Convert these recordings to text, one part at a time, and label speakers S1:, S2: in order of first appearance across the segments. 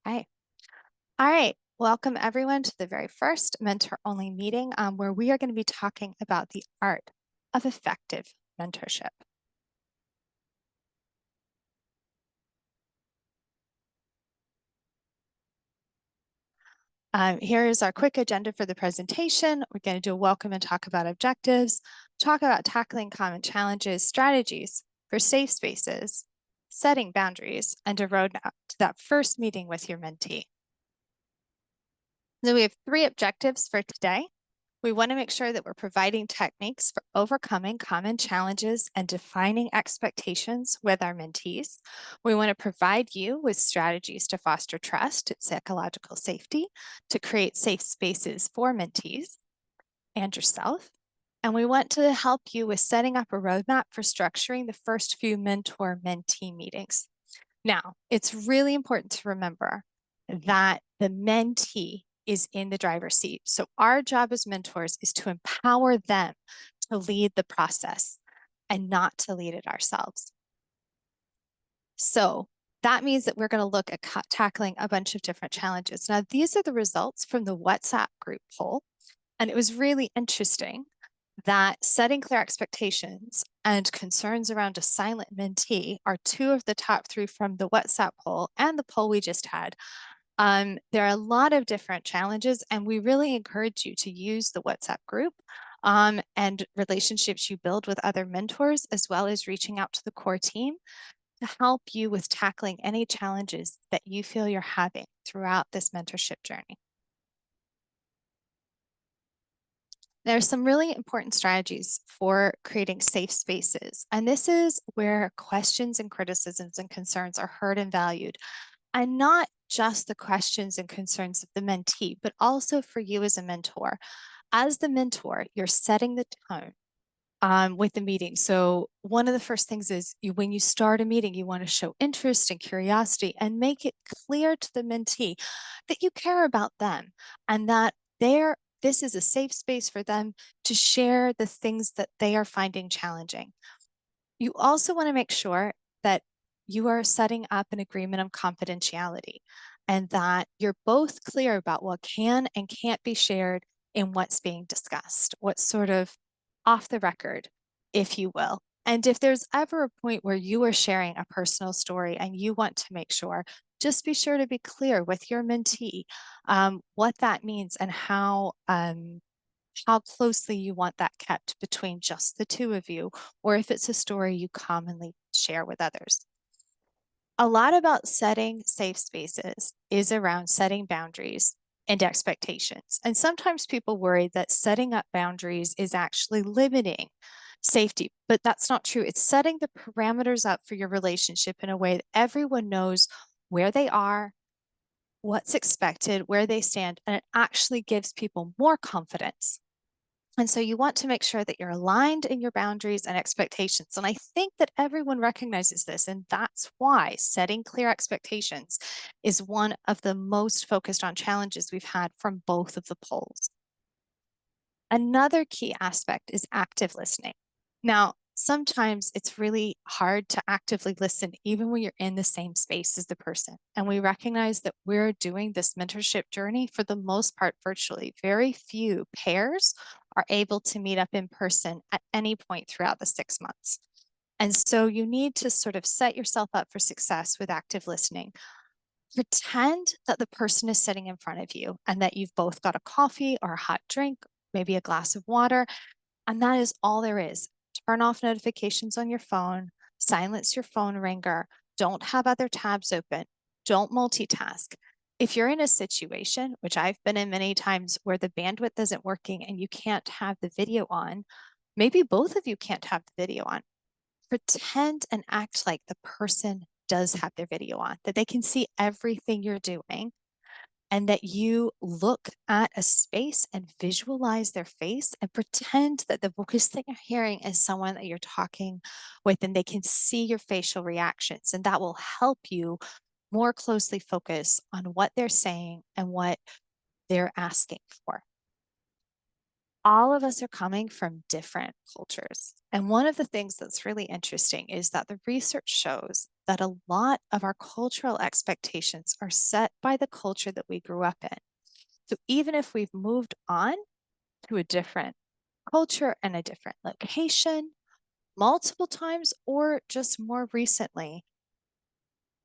S1: Okay. All right. Welcome everyone to the very first mentor-only meeting where we are going to be talking about the art of effective mentorship. Here is our quick agenda for the presentation. We're going to do a welcome and talk about objectives, talk about tackling common challenges, strategies for safe spaces, setting boundaries, and a roadmap to that first meeting with your mentee. So we have 3 objectives for today. We want to make sure that we're providing techniques for overcoming common challenges and defining expectations with our mentees. We want to provide you with strategies to foster trust and psychological safety, to create safe spaces for mentees and yourself. And we want to help you with setting up a roadmap for structuring the first few mentor-mentee meetings. Now, it's really important to remember that the mentee is in the driver's seat. So our job as mentors is to empower them to lead the process and not to lead it ourselves. So that means that we're going to look at tackling a bunch of different challenges. Now, these are the results from the WhatsApp group poll. And it was really interesting that setting clear expectations and concerns around a silent mentee are 2 of the top 3 from the WhatsApp poll and the poll we just had. There are a lot of different challenges, and we really encourage you to use the WhatsApp group and relationships you build with other mentors, as well as reaching out to the core team to help you with tackling any challenges that you feel you're having throughout this mentorship journey. There are some really important strategies for creating safe spaces, and this is where questions and criticisms and concerns are heard and valued, and not just the questions and concerns of the mentee, but also for you as a mentor. As the mentor, you're setting the tone with the meeting. So one of the first things is when you start a meeting, you want to show interest and curiosity and make it clear to the mentee that you care about them and that this is a safe space for them to share the things that they are finding challenging. You also want to make sure that you are setting up an agreement of confidentiality and that you're both clear about what can and can't be shared in what's being discussed, what's sort of off the record, if you will. And if there's ever a point where you are sharing a personal story and you want to make sure, just be sure to be clear with your mentee what that means and how closely you want that kept between just the 2 of you, or if it's a story you commonly share with others. A lot about setting safe spaces is around setting boundaries and expectations. And sometimes people worry that setting up boundaries is actually limiting safety, but that's not true. It's setting the parameters up for your relationship in a way that everyone knows where they are, what's expected, where they stand, and it actually gives people more confidence. And so you want to make sure that you're aligned in your boundaries and expectations. And I think that everyone recognizes this. And that's why setting clear expectations is one of the most focused on challenges we've had from both of the polls. Another key aspect is active listening. Now, sometimes it's really hard to actively listen, even when you're in the same space as the person. And we recognize that we're doing this mentorship journey for the most part virtually. Very few pairs are able to meet up in person at any point throughout the 6 months. And so you need to sort of set yourself up for success with active listening. Pretend that the person is sitting in front of you and that you've both got a coffee or a hot drink, maybe a glass of water, and that is all there is. Turn off notifications on your phone, silence your phone ringer, don't have other tabs open, don't multitask. If you're in a situation, which I've been in many times, where the bandwidth isn't working and you can't have the video on, maybe both of you can't have the video on. Pretend and act like the person does have their video on, that they can see everything you're doing, and that you look at a space and visualize their face and pretend that the voice that you're hearing is someone that you're talking with and they can see your facial reactions. And that will help you more closely focus on what they're saying and what they're asking for. All of us are coming from different cultures. And one of the things that's really interesting is that the research shows that a lot of our cultural expectations are set by the culture that we grew up in. So even if we've moved on to a different culture and a different location multiple times or just more recently,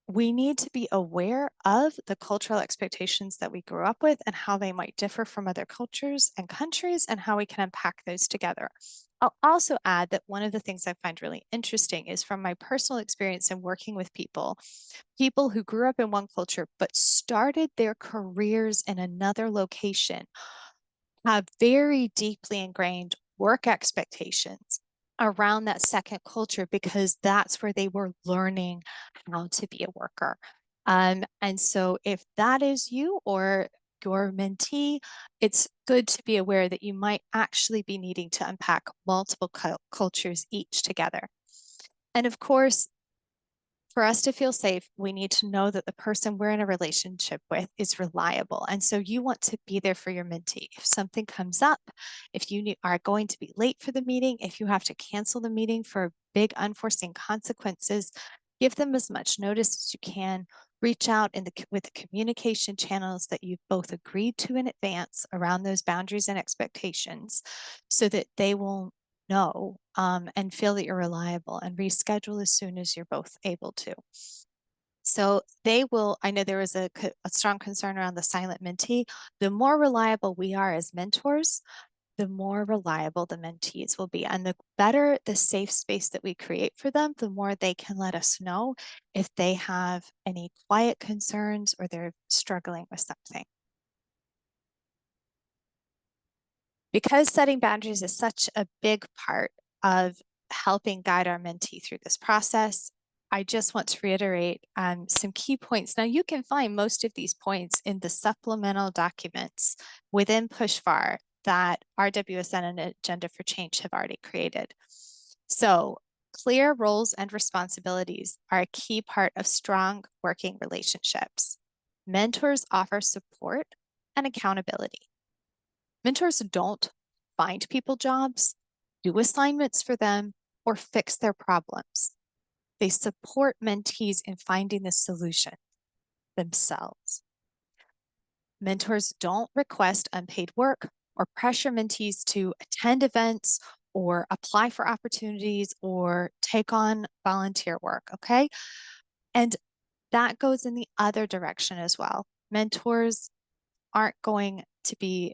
S1: we need to be aware of the cultural expectations that we grew up with and how they might differ from other cultures and countries and how we can unpack those together. I'll also add that one of the things I find really interesting is from my personal experience in working with people who grew up in one culture but started their careers in another location have very deeply ingrained work expectations around that second culture because that's where they were learning how to be a worker. And so if that is you or your mentee, it's good to be aware that you might actually be needing to unpack multiple cultures each together. And of course, for us to feel safe, we need to know that the person we're in a relationship with is reliable. And so you want to be there for your mentee. If something comes up, if you are going to be late for the meeting, if you have to cancel the meeting for big unforeseen consequences, give them as much notice as you can. Reach out with the communication channels that you've both agreed to in advance around those boundaries and expectations so that they will know and feel that you're reliable and reschedule as soon as you're both able to. So they will, I know there was a strong concern around the silent mentee. The more reliable we are as mentors, the more reliable the mentees will be. And the better the safe space that we create for them, the more they can let us know if they have any quiet concerns or they're struggling with something. Because setting boundaries is such a big part of helping guide our mentee through this process, I just want to reiterate some key points. Now, you can find most of these points in the supplemental documents within Pharr that RWSN and Agenda for Change have already created. So, clear roles and responsibilities are a key part of strong working relationships. Mentors offer support and accountability. Mentors don't find people jobs, do assignments for them, or fix their problems. They support mentees in finding the solution themselves. Mentors don't request unpaid work or pressure mentees to attend events or apply for opportunities or take on volunteer work, okay? And that goes in the other direction as well. Mentors aren't going to be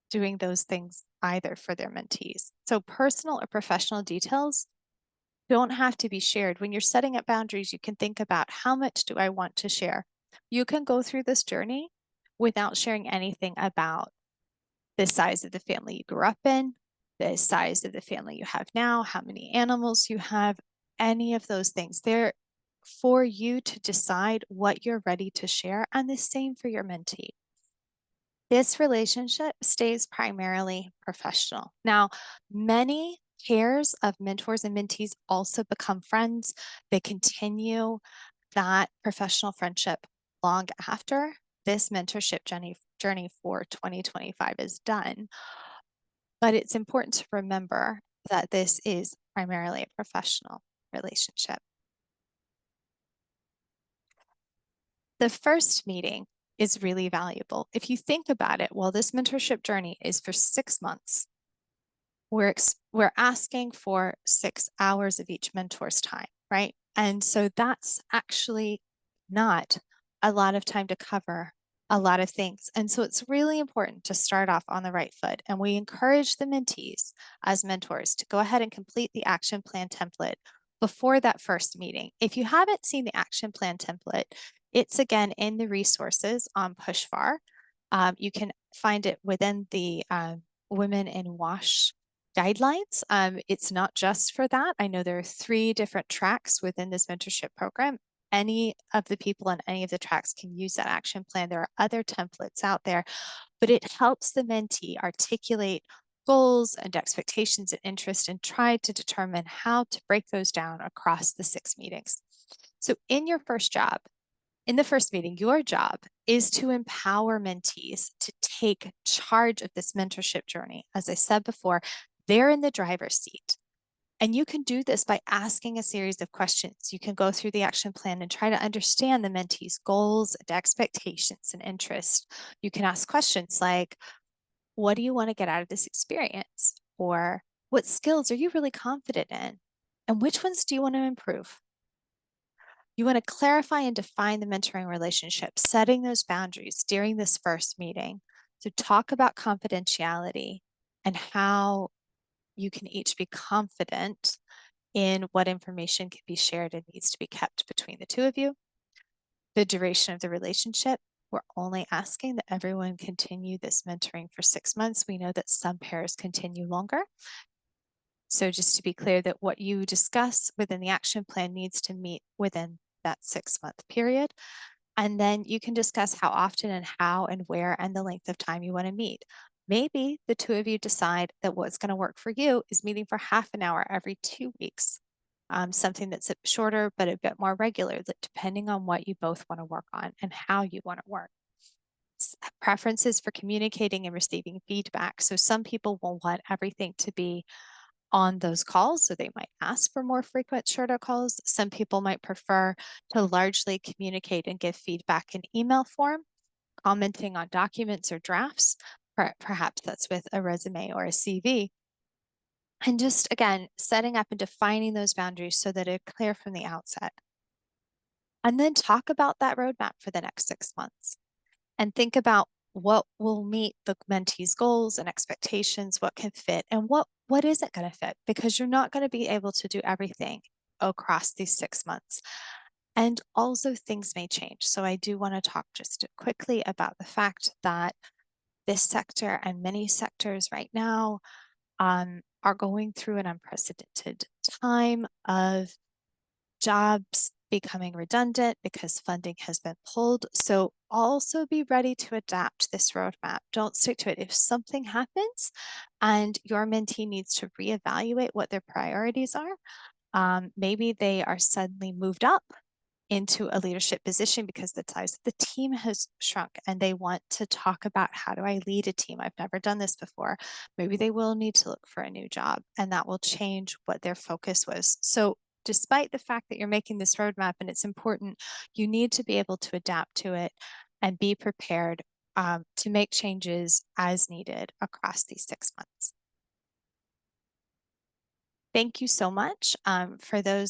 S1: doing those things either for their mentees. So personal or professional details don't have to be shared. When you're setting up boundaries, you can think about how much do I want to share? You can go through this journey without sharing anything about the size of the family you grew up in, the size of the family you have now, how many animals you have, any of those things. They're for you to decide what you're ready to share, and the same for your mentee. This relationship stays primarily professional. Now, many pairs of mentors and mentees also become friends. They continue that professional friendship long after this mentorship journey for 2025 is done. But it's important to remember that this is primarily a professional relationship. The first meeting is really valuable. If you think about it, well, this mentorship journey is for 6 months. We're asking for 6 hours of each mentor's time, right? And so that's actually not a lot of time to cover a lot of things. And so it's really important to start off on the right foot. And we encourage the mentees as mentors to go ahead and complete the action plan template before that first meeting. If you haven't seen the action plan template, it's again in the resources on Pharr. You can find it within the Women in WASH guidelines. It's not just for that. I know there are 3 different tracks within this mentorship program. Any of the people on any of the tracks can use that action plan. There are other templates out there, but it helps the mentee articulate goals and expectations and interest and try to determine how to break those down across the 6 meetings. So in the first meeting, your job is to empower mentees to take charge of this mentorship journey. As I said before, they're in the driver's seat. And you can do this by asking a series of questions. You can go through the action plan and try to understand the mentee's goals and expectations and interests. You can ask questions like, what do you want to get out of this experience? Or what skills are you really confident in? And which ones do you want to improve? You want to clarify and define the mentoring relationship, setting those boundaries during this first meeting. So talk about confidentiality and how you can each be confident in what information can be shared and needs to be kept between the two of you. The duration of the relationship, we're only asking that everyone continue this mentoring for 6 months. We know that some pairs continue longer. So just to be clear that what you discuss within the action plan needs to meet within that 6-month period. And then you can discuss how often and how and where and the length of time you want to meet. Maybe the two of you decide that what's going to work for you is meeting for half an hour every 2 weeks. Something that's shorter but a bit more regular, depending on what you both want to work on and how you want to work. Preferences for communicating and receiving feedback. So some people will want everything to be on those calls, so they might ask for more frequent, shorter calls. Some people might prefer to largely communicate and give feedback in email form, commenting on documents or drafts. Perhaps that's with a resume or a CV. And just, again, setting up and defining those boundaries so that it's clear from the outset. And then talk about that roadmap for the next 6 months and think about what will meet the mentee's goals and expectations, what can fit, and what isn't going to fit, because you're not going to be able to do everything across these 6 months. And also things may change. So I do want to talk just quickly about the fact that this sector and many sectors right now are going through an unprecedented time of jobs becoming redundant because funding has been pulled. So also be ready to adapt this roadmap. Don't stick to it. If something happens and your mentee needs to reevaluate what their priorities are, maybe they are suddenly moved up into a leadership position because the size of the team has shrunk and they want to talk about, how do I lead a team? I've never done this before. Maybe they will need to look for a new job, and that will change what their focus was. So despite the fact that you're making this roadmap and it's important, you need to be able to adapt to it and be prepared to make changes as needed across these 6 months. Thank you so much for those